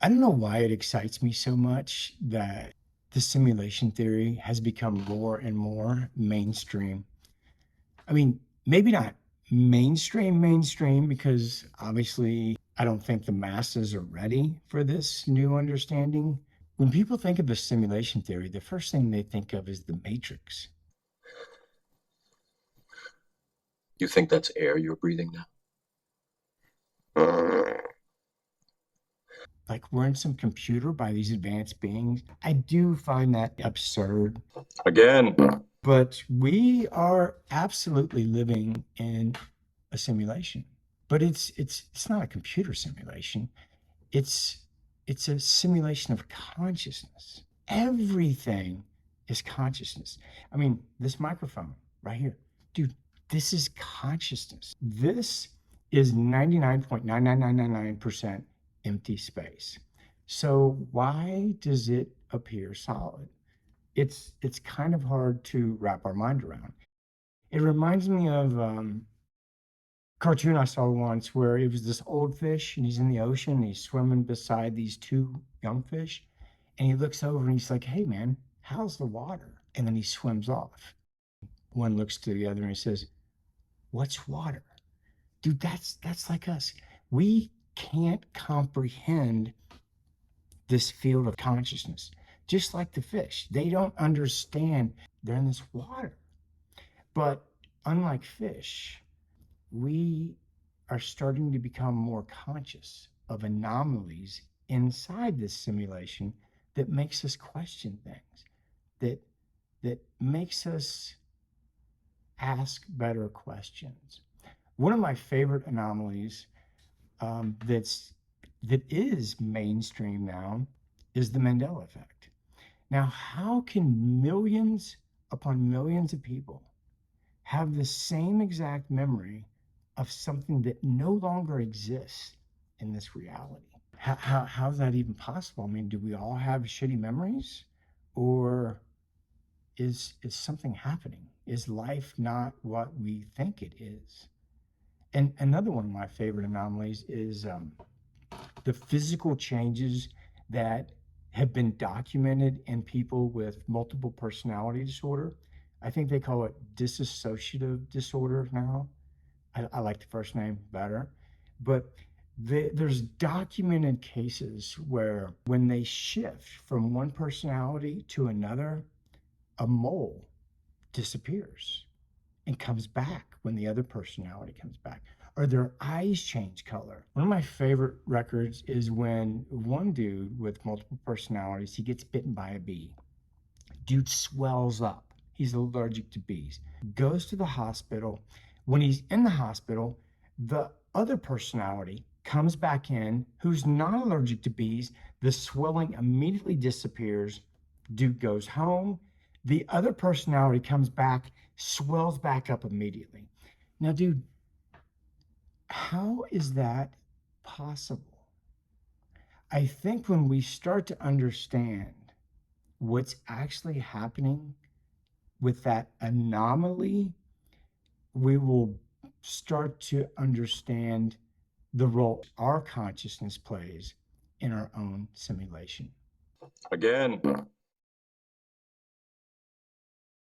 I don't know why it excites me so much that the simulation theory has become more and more mainstream. I mean, maybe not mainstream, because obviously I don't think the masses are ready for this new understanding. When people think of the simulation theory, the first thing they think of is the Matrix. You think that's air you're breathing now? Uh, Like we're in some computer by these advanced beings. I do find that absurd. Again. But we are absolutely living in a simulation. But it's not a computer simulation. It's it's a simulation of consciousness. Everything is consciousness. I mean, this microphone right here, dude, this is consciousness. This is 99.99999% empty space. So why does it appear solid? It's kind of hard to wrap our mind around. It reminds me of cartoon I saw once where it was this old fish and he's in the ocean and he's swimming beside these two young fish, and he looks over and he's like, "Hey man, how's the water?" And then he swims off. One looks to the other and he says, "What's water?" Dude, that's like us. We can't comprehend this field of consciousness. Just like the fish, they don't understand they're in this water. But unlike fish, we are starting to become more conscious of anomalies inside this simulation that makes us question things, that makes us ask better questions. One of my favorite anomalies that is mainstream now is the Mandela effect. Now, how can millions upon millions of people have the same exact memory of something that no longer exists in this reality? How's that even possible? I mean, do we all have shitty memories? Or is something happening? Is life not what we think it is? And another one of my favorite anomalies is the physical changes that have been documented in people with multiple personality disorder. I think they call it dissociative disorder now. I like the first name better. But there's documented cases where when they shift from one personality to another, a mole disappears and comes back when the other personality comes back. Or their eyes change color. One of my favorite records is when one dude with multiple personalities, he gets bitten by a bee. Dude swells up. He's allergic to bees. Goes to the hospital. When he's in the hospital, the other personality comes back in who's not allergic to bees. The swelling immediately disappears. Dude goes home. The other personality comes back, swells back up immediately. Now, dude, how is that possible? I think when we start to understand what's actually happening with that anomaly, we will start to understand the role our consciousness plays in our own simulation. Again.